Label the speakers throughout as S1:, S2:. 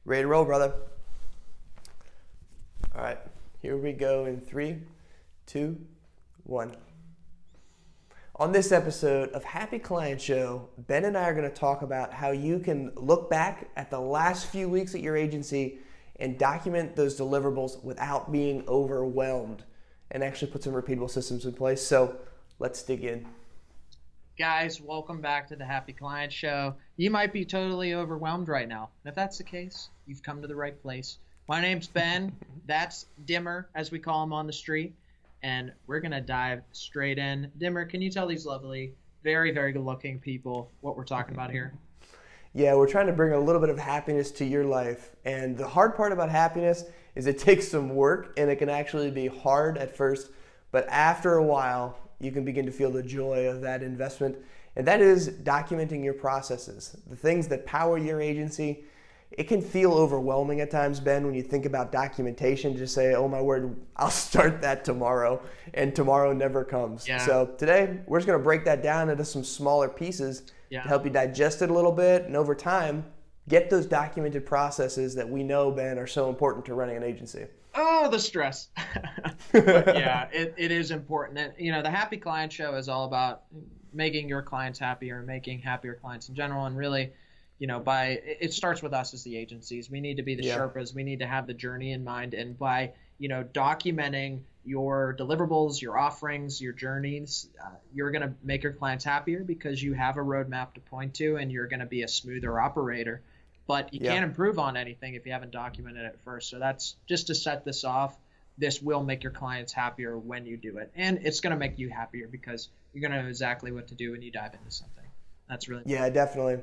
S1: Ready to roll, brother. All right, here we go in 3, 2, 1. On this episode of Happy Client Show, Ben and I are going to talk about how you can look back at the last few weeks at your agency and document those deliverables without being overwhelmed and actually put some repeatable systems in place. So let's dig in.
S2: Guys, welcome back to the Happy Client Show. You might be totally overwhelmed right now. And if that's the case, you've come to the right place. My name's Ben. That's Dimmer, as we call him on the street. And we're going to dive straight in. Dimmer, can you tell these lovely, very, very good-looking people what we're talking about here?
S1: Yeah, we're trying to bring a little bit of happiness to your life. And the hard part about happiness is it takes some work, and it can actually be hard at first. But after a while, you can begin to feel the joy of that investment. And that is documenting your processes, the things that power your agency. It can feel overwhelming at times, Ben, when you think about documentation. Just say, oh my word, I'll start that tomorrow, and tomorrow never comes.
S2: Yeah.
S1: So today, we're just gonna break that down into some smaller pieces to help you digest it a little bit, and over time, get those documented processes that we know, Ben, are so important to running an agency.
S2: Oh, the stress. But yeah, it is important. And, the Happy Client Show is all about making your clients happier, making happier clients in general. And really, it starts with us as the agencies. We need to be the Sherpas. We need to have the journey in mind. And by, documenting your deliverables, your offerings, your journeys, you're going to make your clients happier because you have a roadmap to point to, and you're going to be a smoother operator. But you can't improve on anything if you haven't documented it first. So that's just to set this off. This will make your clients happier when you do it. And it's going to make you happier because you're going to know exactly what to do when you dive into something. That's really important.
S1: Yeah, definitely.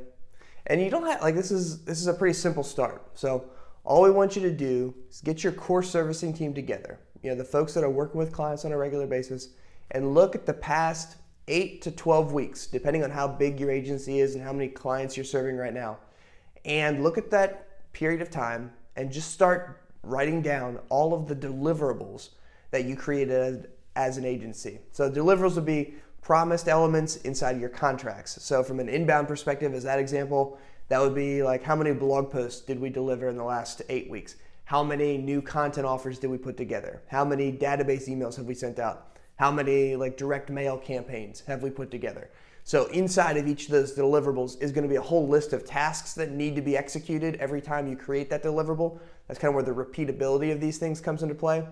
S1: And you don't have, this is a pretty simple start. So all we want you to do is get your core servicing team together. The folks that are working with clients on a regular basis, and look at the past 8 to 12 weeks, depending on how big your agency is and how many clients you're serving right now. And look at that period of time and just start writing down all of the deliverables that you created as an agency. So deliverables would be promised elements inside your contracts. So from an inbound perspective, as that example, that would be like, how many blog posts did we deliver in the last 8 weeks? How many new content offers did we put together? How many database emails have we sent out? How many direct mail campaigns have we put together? So inside of each of those deliverables is going to be a whole list of tasks that need to be executed every time you create that deliverable. That's kind of where the repeatability of these things comes into play.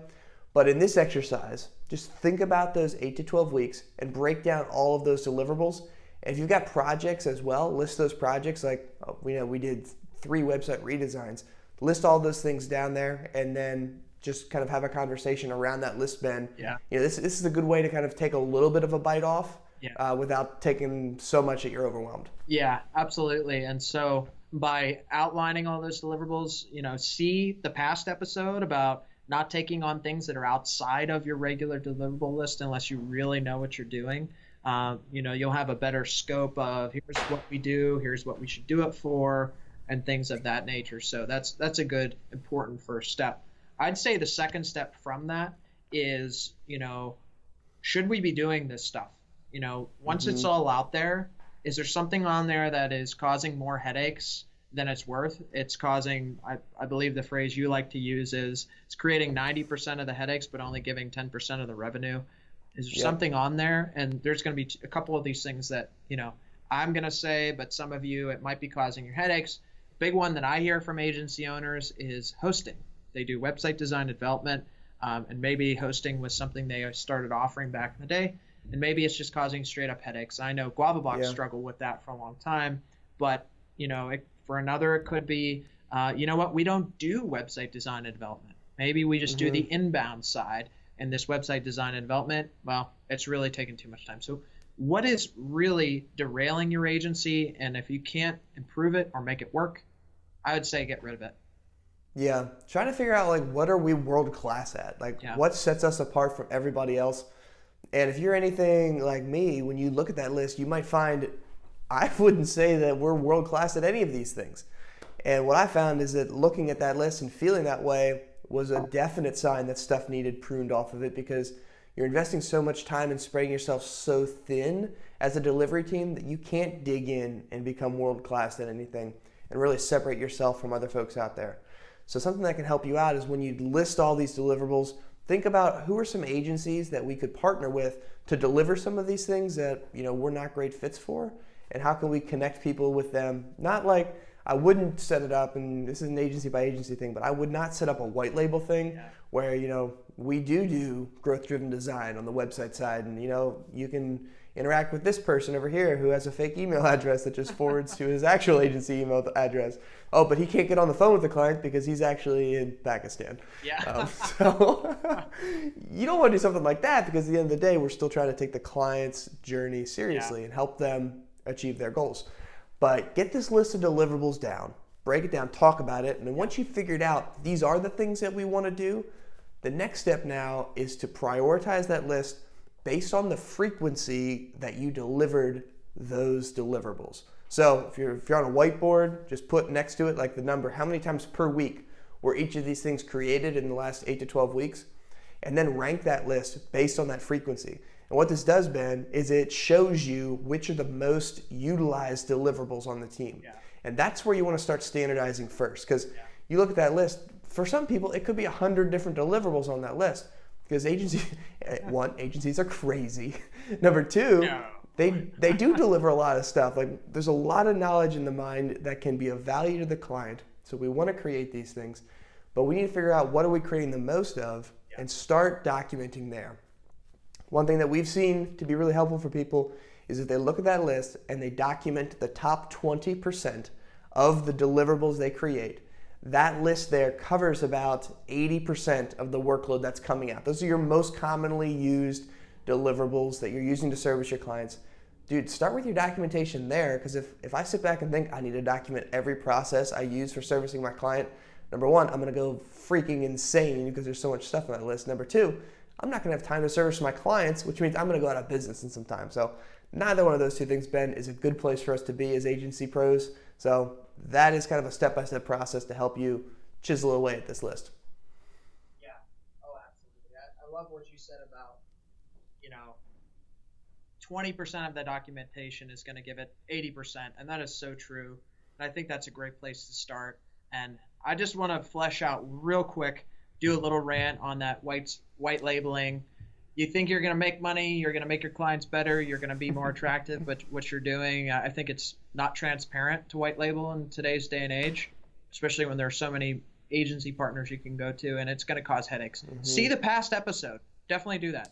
S1: But in this exercise, just think about those 8 to 12 weeks and break down all of those deliverables. And if you've got projects as well, list those projects. We did 3 website redesigns. List all those things down there, and then just kind of have a conversation around that list, Ben.
S2: Yeah.
S1: This is a good way to kind of take a little bit of a bite off.
S2: Yeah.
S1: Without taking so much that you're overwhelmed.
S2: Yeah, absolutely. And so by outlining all those deliverables, see the past episode about not taking on things that are outside of your regular deliverable list unless you really know what you're doing. You'll have a better scope of here's what we do, here's what we should do it for, and things of that nature. So that's a good, important first step. I'd say the second step from that is, should we be doing this stuff? Once it's all out there, is there something on there that is causing more headaches than it's worth? It's causing, I believe the phrase you like to use is, it's creating 90% of the headaches, but only giving 10% of the revenue. Is there something on there? And there's going to be a couple of these things that, I'm going to say, but some of you, it might be causing your headaches. Big one that I hear from agency owners is hosting. They do website design and development, and maybe hosting was something they started offering back in the day. And maybe it's just causing straight up headaches. I know GuavaBox struggled with that for a long time, but for another, it could be, we don't do website design and development. Maybe we just do the inbound side, and this website design and development, well, it's really taking too much time. So what is really derailing your agency? And if you can't improve it or make it work, I would say get rid of it.
S1: Yeah, trying to figure out what are we world class at? What sets us apart from everybody else? And if you're anything like me, when you look at that list, you might find I wouldn't say that we're world class at any of these things. And what I found is that looking at that list and feeling that way was a definite sign that stuff needed pruned off of it, because you're investing so much time and spreading yourself so thin as a delivery team that you can't dig in and become world class at anything. and really separate yourself from other folks out there. So something that can help you out is when you list all these deliverables, think about who are some agencies that we could partner with to deliver some of these things that we're not great fits for, and how can we connect people with them. Not like, I wouldn't set it up, and this is an agency by agency thing, but I would not set up a white label thing where we do growth driven design on the website side, and you can interact with this person over here who has a fake email address that just forwards to his actual agency email address. Oh, but he can't get on the phone with the client because he's actually in Pakistan.
S2: Yeah.
S1: So you don't want to do something like that, because at the end of the day, we're still trying to take the client's journey seriously and help them achieve their goals. But get this list of deliverables down, break it down, talk about it, and then once you've figured out these are the things that we want to do, the next step now is to prioritize that list based on the frequency that you delivered those deliverables. So if you're on a whiteboard, just put next to it like the number, how many times per week were each of these things created in the last 8 to 12 weeks, and then rank that list based on that frequency. And what this does, Ben, is it shows you which are the most utilized deliverables on the team.
S2: Yeah.
S1: And that's where you want to start standardizing first, because you look at that list, for some people, it could be 100 different deliverables on that list. Because agencies are crazy. Number two, they do deliver a lot of stuff. Like, there's a lot of knowledge in the mind that can be of value to the client. So we want to create these things, but we need to figure out what are we creating the most of and start documenting there. One thing that we've seen to be really helpful for people is if they look at that list and they document the top 20% of the deliverables they create. That list there covers about 80% of the workload that's coming out. Those are your most commonly used deliverables that you're using to service your clients. Dude, start with your documentation there, because if I sit back and think I need to document every process I use for servicing my client, number one, I'm going to go freaking insane because there's so much stuff on that list. Number two, I'm not going to have time to service my clients, which means I'm going to go out of business in some time. So neither one of those two things, Ben, is a good place for us to be as agency pros. So that is kind of a step-by-step process to help you chisel away at this list.
S2: Yeah. Oh, absolutely. I love what you said about, 20% of the documentation is going to give it 80%. And that is so true. And I think that's a great place to start. And I just want to flesh out real quick, do a little rant on that white labeling. You think you're going to make money, you're going to make your clients better, you're going to be more attractive, but what you're doing, I think it's not transparent to white label in today's day and age, especially when there are so many agency partners you can go to, and it's going to cause headaches. Mm-hmm. See the past episode. Definitely do that.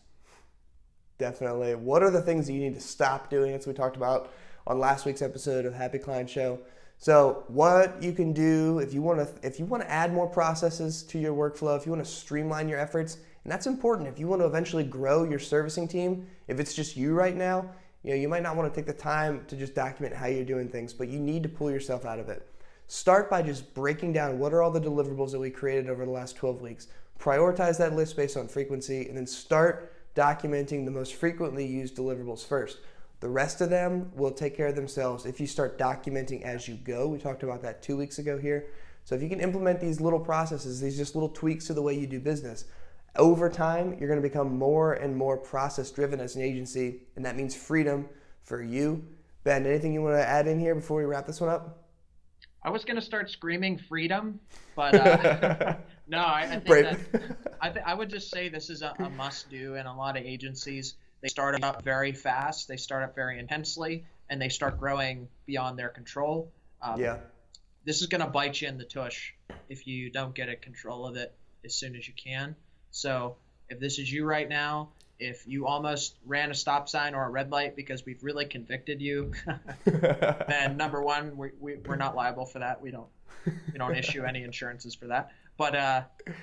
S1: Definitely. What are the things that you need to stop doing, as we talked about on last week's episode of Happy Client Show? So what you can do if you want to add more processes to your workflow, if you want to streamline your efforts, and that's important. If you want to eventually grow your servicing team, if it's just you right now, you might not want to take the time to just document how you're doing things, but you need to pull yourself out of it. Start by just breaking down what are all the deliverables that we created over the last 12 weeks. Prioritize that list based on frequency, and then start documenting the most frequently used deliverables first. The rest of them will take care of themselves if you start documenting as you go. We talked about that 2 weeks ago here. So if you can implement these little processes, these just little tweaks to the way you do business, over time, you're going to become more and more process-driven as an agency, and that means freedom for you. Ben, anything you want to add in here before we wrap this one up?
S2: I was going to start screaming freedom, but no, I think I would just say this is a must-do, and a lot of agencies, they start up very fast, they start up very intensely, and they start growing beyond their control. This is going to bite you in the tush if you don't get control of it as soon as you can. So if this is you right now, if you almost ran a stop sign or a red light because we've really convicted you, then number one, we're not liable for that. We don't issue any insurances for that. But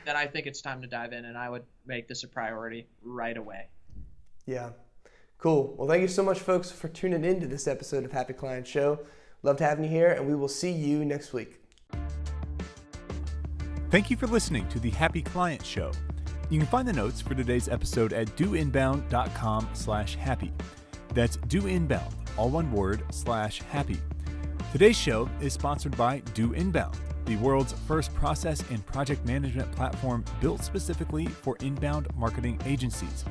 S2: then I think it's time to dive in, and I would make this a priority right away.
S1: Yeah. Cool. Well, thank you so much, folks, for tuning in to this episode of Happy Client Show. Loved having you here, and we will see you next week.
S3: Thank you for listening to the Happy Client Show. You can find the notes for today's episode at doinbound.com/happy. That's doinbound, all one word, /happy. Today's show is sponsored by Do Inbound, the world's first process and project management platform built specifically for inbound marketing agencies.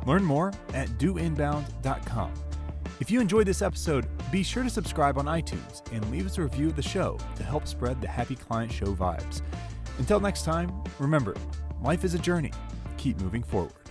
S3: Learn more at doinbound.com. If you enjoyed this episode, be sure to subscribe on iTunes and leave us a review of the show to help spread the Happy Client Show vibes. Until next time, remember, life is a journey. Keep moving forward.